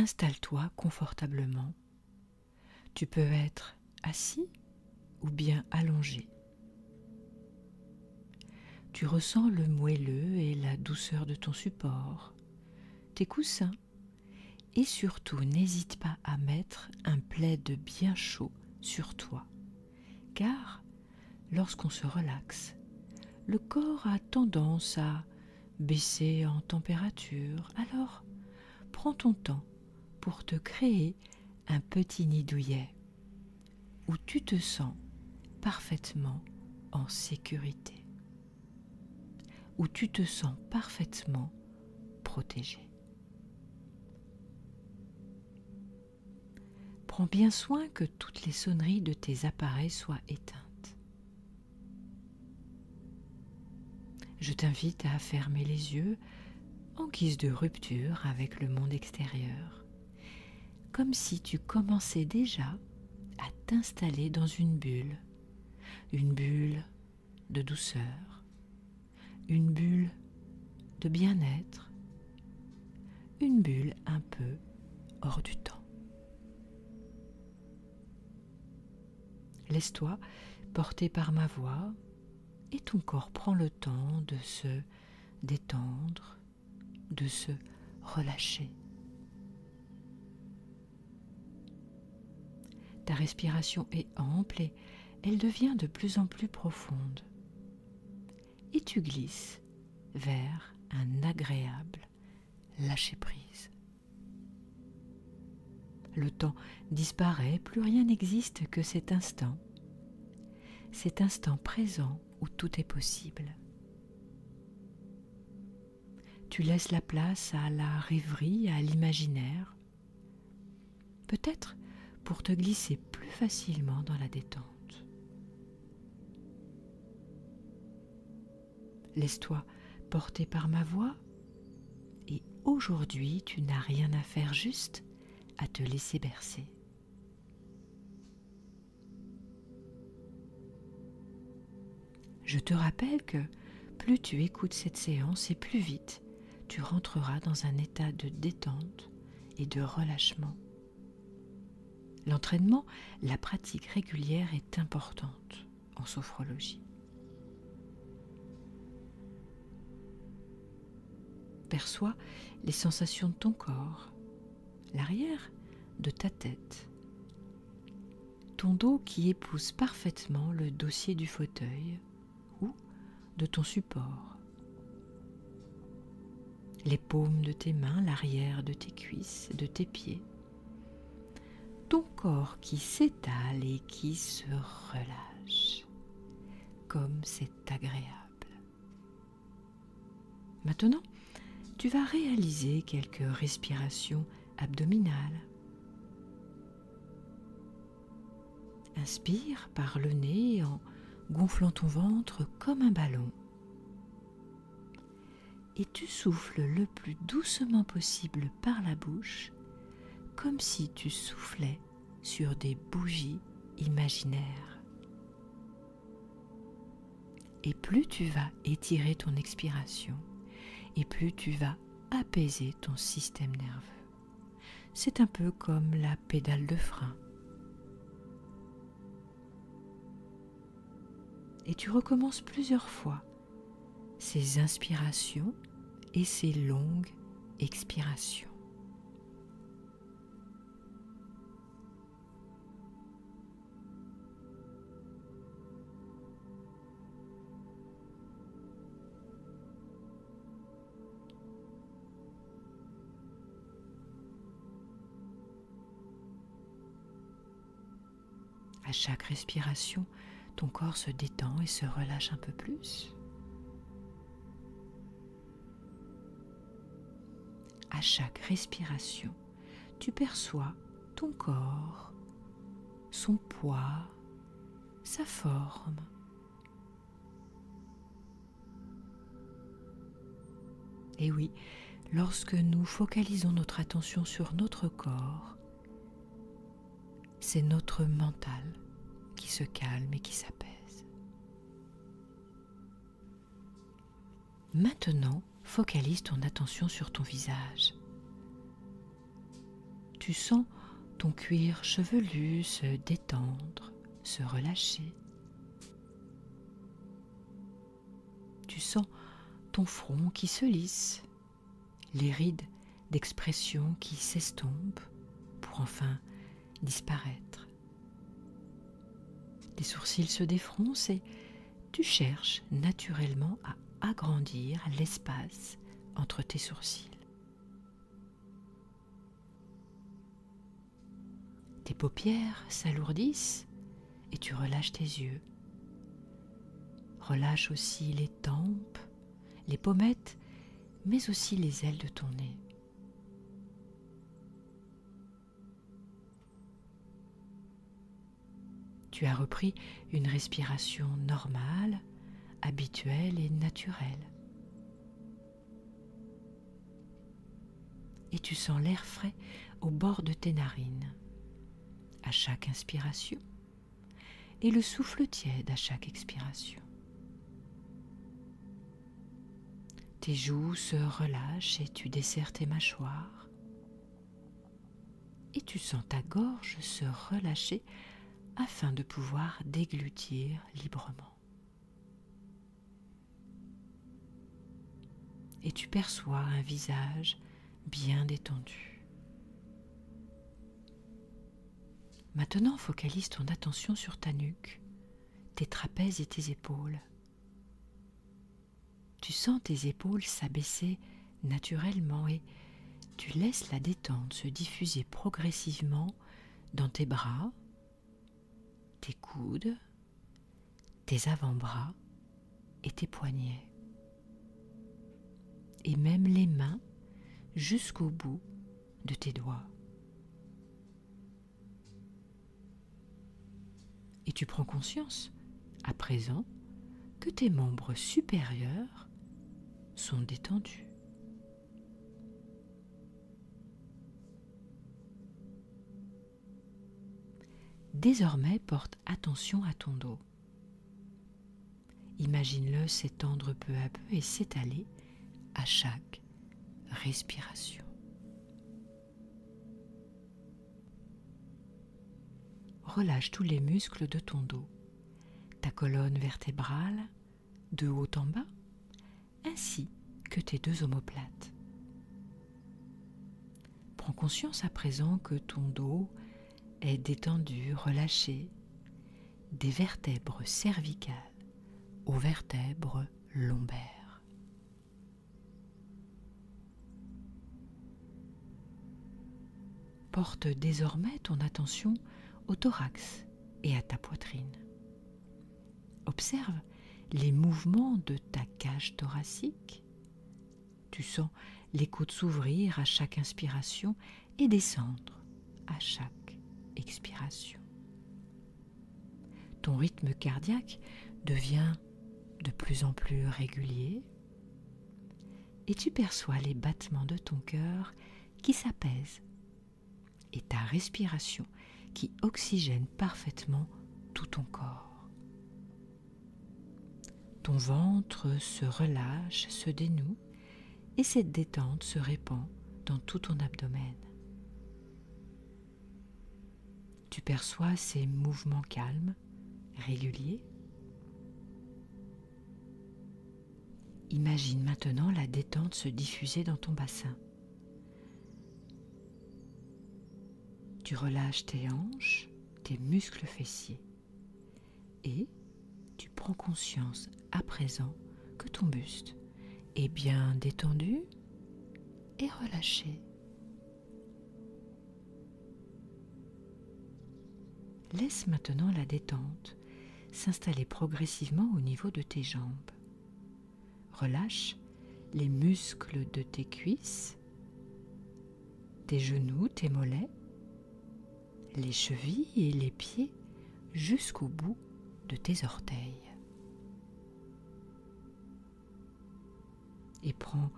installe-toi confortablement. Tu peux être assis ou bien allongé. Tu ressens le moelleux et la douceur de ton support, tes coussins, et surtout n'hésite pas à mettre un plaid bien chaud sur toi, car lorsqu'on se relaxe, le corps a tendance à baisser en température. Alors, prends ton temps pour te créer un petit nid douillet où tu te sens parfaitement en sécurité, où tu te sens parfaitement protégé. Prends bien soin que toutes les sonneries de tes appareils soient éteintes. Je t'invite à fermer les yeux en guise de rupture avec le monde extérieur, comme si tu commençais déjà à t'installer dans une bulle de douceur, une bulle de bien-être, une bulle un peu hors du temps. Laisse-toi porter par ma voix et ton corps prend le temps de se détendre, de se relâcher. Ta respiration est ample et elle devient de plus en plus profonde. Et tu glisses vers un agréable lâcher-prise. Le temps disparaît, plus rien n'existe que cet instant présent où tout est possible. Tu laisses la place à la rêverie, à l'imaginaire, peut-être pour te glisser plus facilement dans la détente. Laisse-toi porter par ma voix et aujourd'hui tu n'as rien à faire, juste à te laisser bercer. Je te rappelle que plus tu écoutes cette séance et plus vite tu rentreras dans un état de détente et de relâchement. L'entraînement, la pratique régulière est importante en sophrologie. Perçois les sensations de ton corps, l'arrière de ta tête, ton dos qui épouse parfaitement le dossier du fauteuil ou de ton support, les paumes de tes mains, l'arrière de tes cuisses, de tes pieds, ton corps qui s'étale et qui se relâche, comme c'est agréable. Maintenant, tu vas réaliser quelques respirations abdominales. Inspire par le nez en gonflant ton ventre comme un ballon. Et tu souffles le plus doucement possible par la bouche, comme si tu soufflais sur des bougies imaginaires. Et plus tu vas étirer ton expiration, et plus tu vas apaiser ton système nerveux. C'est un peu comme la pédale de frein. Et tu recommences plusieurs fois ces inspirations et ces longues expirations. À chaque respiration, ton corps se détend et se relâche un peu plus. À chaque respiration, tu perçois ton corps, son poids, sa forme. Et oui, lorsque nous focalisons notre attention sur notre corps, c'est notre mental qui se calme et qui s'apaise. Maintenant, focalise ton attention sur ton visage. tu sens ton cuir chevelu se détendre, se relâcher. Tu sens ton front qui se lisse, les rides d'expression qui s'estompent pour enfin disparaître. Les sourcils se défroncent et tu cherches naturellement à agrandir l'espace entre tes sourcils. Tes paupières s'alourdissent et tu relâches tes yeux. Relâche aussi les tempes, les pommettes, mais aussi les ailes de ton nez. Tu as repris une respiration normale, habituelle et naturelle. Et tu sens l'air frais au bord de tes narines à chaque inspiration et le souffle tiède à chaque expiration. Tes joues se relâchent et tu desserres tes mâchoires. Et tu sens ta gorge se relâcher afin de pouvoir déglutir librement. Et tu perçois un visage bien détendu. Maintenant, focalise ton attention sur ta nuque, tes trapèzes et tes épaules. Tu sens tes épaules s'abaisser naturellement et tu laisses la détente se diffuser progressivement dans tes bras, tes coudes, tes avant-bras et tes poignets. Et même les mains jusqu'au bout de tes doigts. Et tu prends conscience, à présent, que tes membres supérieurs sont détendus. Désormais, porte attention à ton dos. Imagine-le s'étendre peu à peu et s'étaler à chaque respiration. Relâche tous les muscles de ton dos, ta colonne vertébrale, de haut en bas, ainsi que tes deux omoplates. Prends conscience à présent que ton dos est détendu, relâché, des vertèbres cervicales aux vertèbres lombaires. Porte désormais ton attention au thorax et à ta poitrine. Observe les mouvements de ta cage thoracique. Tu sens les côtes s'ouvrir à chaque inspiration et descendre à chaque expiration. Ton rythme cardiaque devient de plus en plus régulier et tu perçois les battements de ton cœur qui s'apaisent et ta respiration qui oxygène parfaitement tout ton corps. Ton ventre se relâche, se dénoue et cette détente se répand dans tout ton abdomen. Tu perçois ces mouvements calmes, réguliers. Imagine maintenant la détente se diffuser dans ton bassin. Tu relâches tes hanches, tes muscles fessiers et tu prends conscience à présent que ton buste est bien détendu et relâché. Laisse maintenant la détente s'installer progressivement au niveau de tes jambes. Relâche les muscles de tes cuisses, tes genoux, tes mollets, les chevilles et les pieds jusqu'au bout de tes orteils. Et prends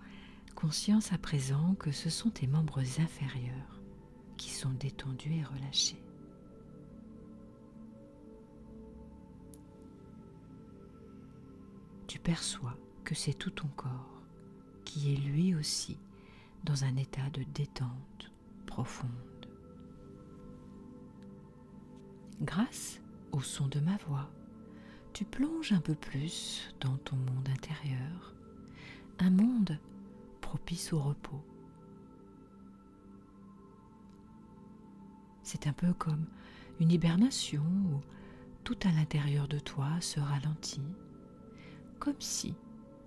conscience à présent que ce sont tes membres inférieurs qui sont détendus et relâchés. Tu perçois que c'est tout ton corps qui est lui aussi dans un état de détente profonde. Grâce au son de ma voix, tu plonges un peu plus dans ton monde intérieur, un monde propice au repos. C'est un peu comme une hibernation où tout à l'intérieur de toi se ralentit, comme si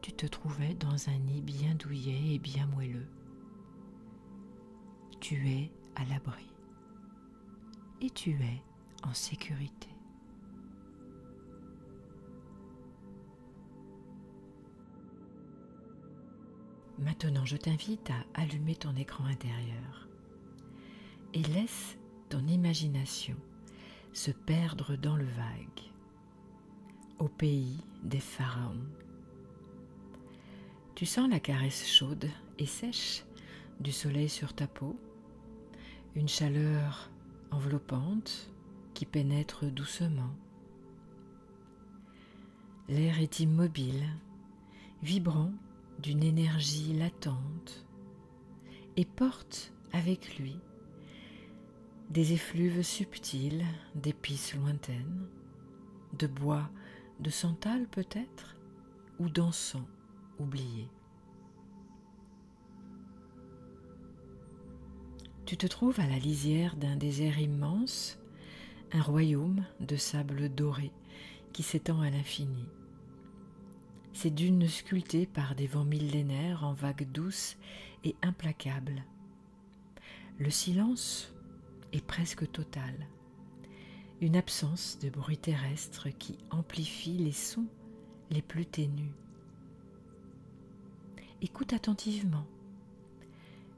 tu te trouvais dans un nid bien douillet et bien moelleux. Tu es à l'abri et tu es en sécurité. Maintenant, je t'invite à allumer ton écran intérieur et laisse ton imagination se perdre dans le vague, au pays des pharaons. Tu sens la caresse chaude et sèche du soleil sur ta peau, une chaleur enveloppante qui pénètre doucement. L'air est immobile, vibrant d'une énergie latente et porte avec lui des effluves subtils d'épices lointaines, de bois de santal peut-être, ou d'encens oublié. Tu te trouves à la lisière d'un désert immense, un royaume de sable doré qui s'étend à l'infini. Ces dunes sculptées par des vents millénaires en vagues douces et implacables. Le silence est presque total. Une absence de bruit terrestre qui amplifie les sons les plus ténus. Écoute attentivement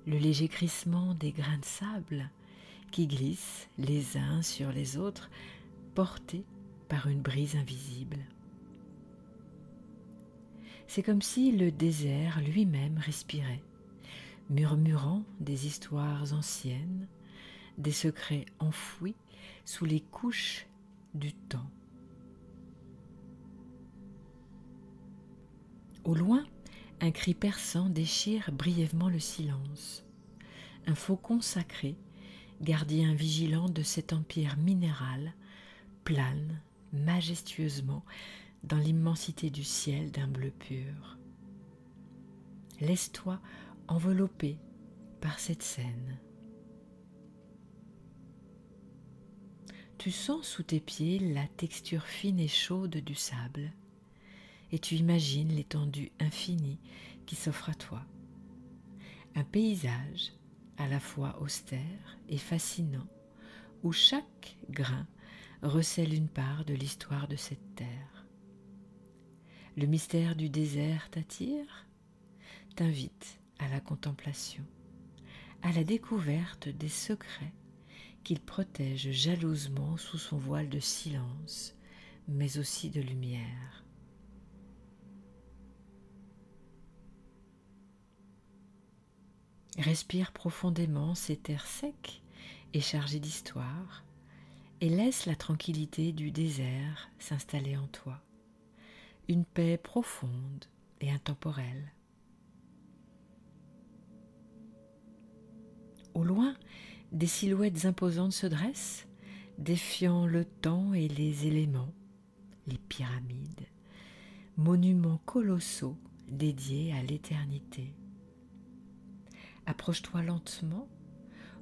le léger crissement des grains de sable qui glissent les uns sur les autres, portés par une brise invisible. C'est comme si le désert lui-même respirait, murmurant des histoires anciennes, des secrets enfouis sous les couches du temps. Au loin, un cri perçant déchire brièvement le silence. Un faucon sacré, gardien vigilant de cet empire minéral, plane majestueusement dans l'immensité du ciel d'un bleu pur. Laisse-toi envelopper par cette scène. Tu sens sous tes pieds la texture fine et chaude du sable, et tu imagines l'étendue infinie qui s'offre à toi. Un paysage à la fois austère et fascinant, où chaque grain recèle une part de l'histoire de cette terre. Le mystère du désert t'attire, t'invite à la contemplation, à la découverte des secrets qu'il protège jalousement sous son voile de silence, mais aussi de lumière. Respire profondément cet air sec et chargé d'histoire et laisse la tranquillité du désert s'installer en toi. Une paix profonde et intemporelle. Au loin, des silhouettes imposantes se dressent, défiant le temps et les éléments, les pyramides, monuments colossaux dédiés à l'éternité. Approche-toi lentement,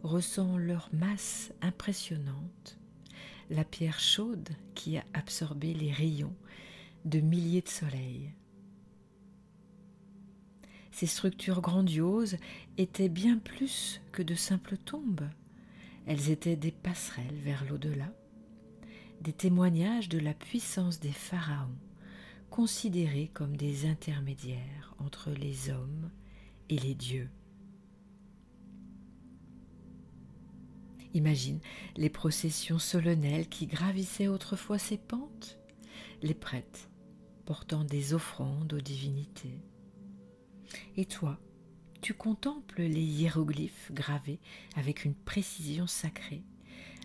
ressens leur masse impressionnante, la pierre chaude qui a absorbé les rayons de milliers de soleils. Ces structures grandioses étaient bien plus que de simples tombes. Elles étaient des passerelles vers l'au-delà, des témoignages de la puissance des pharaons, considérés comme des intermédiaires entre les hommes et les dieux. Imagine les processions solennelles qui gravissaient autrefois ces pentes, les prêtres portant des offrandes aux divinités. Et toi, tu contemples les hiéroglyphes gravés avec une précision sacrée,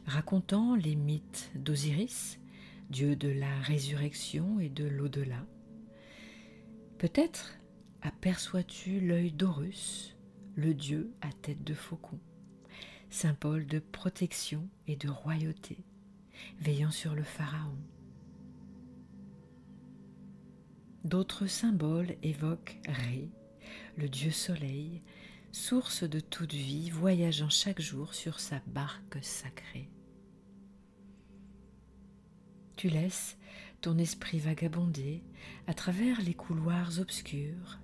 racontant les mythes d'Osiris, dieu de la résurrection et de l'au-delà. Peut-être aperçois-tu l'œil d'Horus, le dieu à tête de faucon, symbole de protection et de royauté, veillant sur le pharaon. D'autres symboles évoquent Ré, le dieu soleil, source de toute vie, voyageant chaque jour sur sa barque sacrée. Tu laisses ton esprit vagabonder à travers les couloirs obscurs,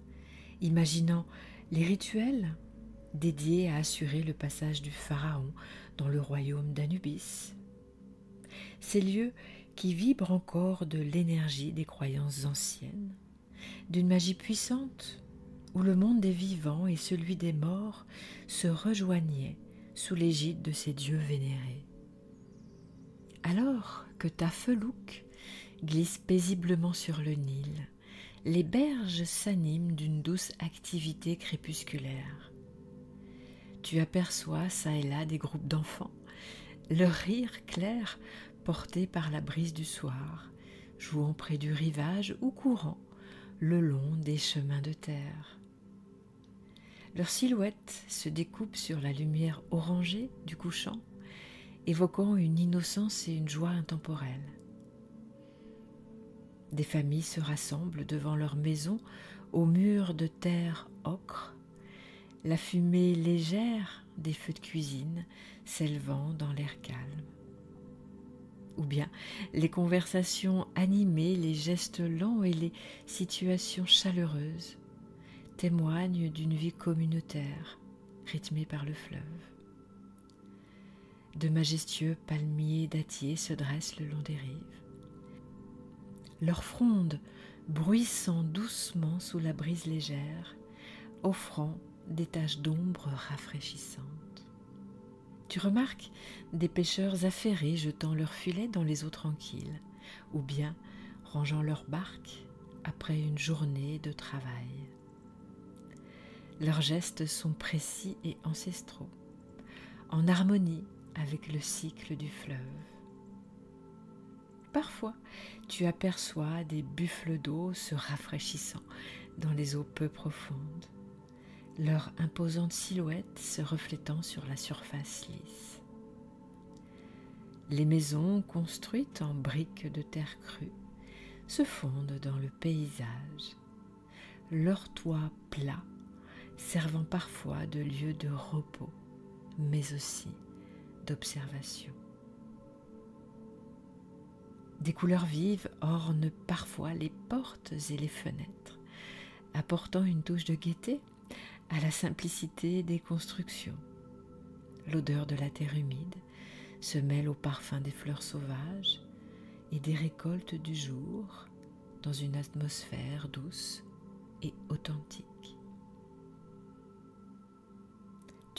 imaginant les rituels dédiés à assurer le passage du pharaon dans le royaume d'Anubis. Ces lieux qui vibrent encore de l'énergie des croyances anciennes, d'une magie puissante où le monde des vivants et celui des morts se rejoignaient sous l'égide de ces dieux vénérés. Alors que ta felouque glisse paisiblement sur le Nil, les berges s'animent d'une douce activité crépusculaire. Tu aperçois çà et là des groupes d'enfants, leur rire clair porté par la brise du soir, jouant près du rivage ou courant le long des chemins de terre. Leur silhouette se découpe sur la lumière orangée du couchant, évoquant une innocence et une joie intemporelles. Des familles se rassemblent devant leur maison aux murs de terre ocre, la fumée légère des feux de cuisine s'élevant dans l'air calme. Ou bien les conversations animées, les gestes lents et les situations chaleureuses témoignent d'une vie communautaire rythmée par le fleuve. De majestueux palmiers dattiers se dressent le long des rives, leurs frondes bruissant doucement sous la brise légère, offrant des taches d'ombre rafraîchissantes. Tu remarques des pêcheurs affairés jetant leurs filets dans les eaux tranquilles, ou bien rangeant leurs barques après une journée de travail. Leurs gestes sont précis et ancestraux, en harmonie avec le cycle du fleuve. Parfois, tu aperçois des buffles d'eau se rafraîchissant dans les eaux peu profondes, leur imposante silhouette se reflétant sur la surface lisse. Les maisons construites en briques de terre crue se fondent dans le paysage, leurs toits plats servant parfois de lieu de repos, mais aussi d'observation. Des couleurs vives ornent parfois les portes et les fenêtres, apportant une touche de gaieté à la simplicité des constructions. L'odeur de la terre humide se mêle au parfum des fleurs sauvages et des récoltes du jour dans une atmosphère douce et authentique.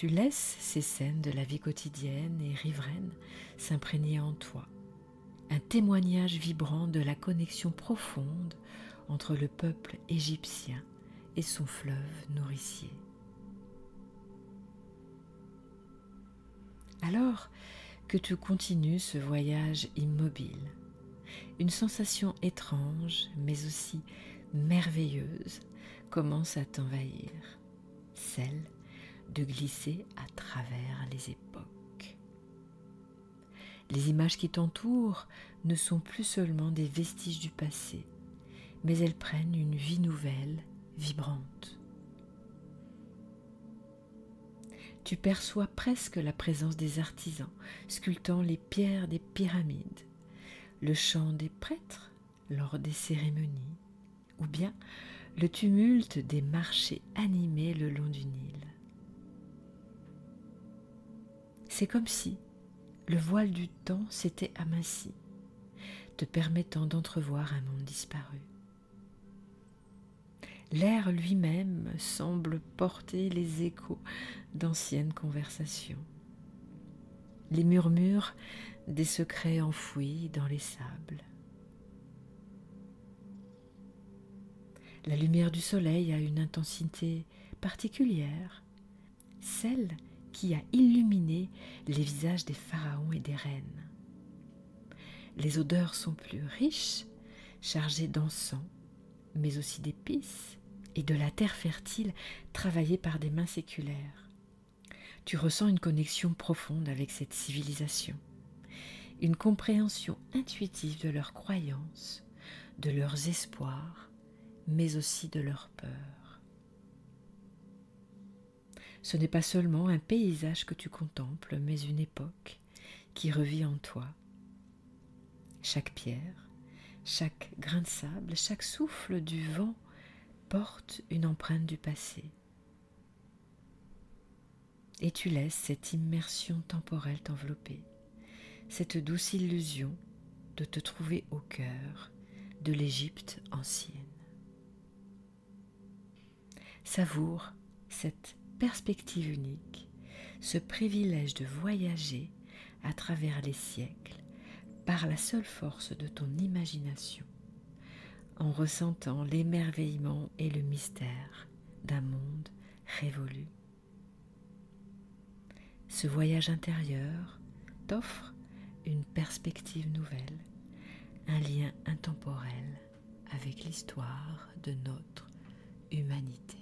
Tu laisses ces scènes de la vie quotidienne et riveraine s'imprégner en toi, un témoignage vibrant de la connexion profonde entre le peuple égyptien et son fleuve nourricier. Alors que tu continues ce voyage immobile, une sensation étrange mais aussi merveilleuse commence à t'envahir, celle de glisser à travers les époques. Les images qui t'entourent ne sont plus seulement des vestiges du passé, mais elles prennent une vie nouvelle, vibrante. Tu perçois presque la présence des artisans sculptant les pierres des pyramides, le chant des prêtres lors des cérémonies, ou bien le tumulte des marchés animés le long du Nil. C'est comme si le voile du temps s'était aminci, te permettant d'entrevoir un monde disparu. L'air lui-même semble porter les échos d'anciennes conversations, les murmures des secrets enfouis dans les sables. La lumière du soleil a une intensité particulière, celle qui a illuminé les visages des pharaons et des reines. Les odeurs sont plus riches, chargées d'encens, mais aussi d'épices et de la terre fertile travaillée par des mains séculaires. Tu ressens une connexion profonde avec cette civilisation, une compréhension intuitive de leurs croyances, de leurs espoirs, mais aussi de leurs peurs. Ce n'est pas seulement un paysage que tu contemples, mais une époque qui revit en toi. Chaque pierre, chaque grain de sable, chaque souffle du vent porte une empreinte du passé. Et tu laisses cette immersion temporelle t'envelopper, cette douce illusion de te trouver au cœur de l'Égypte ancienne. Savoure cette perspective unique, ce privilège de voyager à travers les siècles par la seule force de ton imagination, en ressentant l'émerveillement et le mystère d'un monde révolu. Ce voyage intérieur t'offre une perspective nouvelle, un lien intemporel avec l'histoire de notre humanité.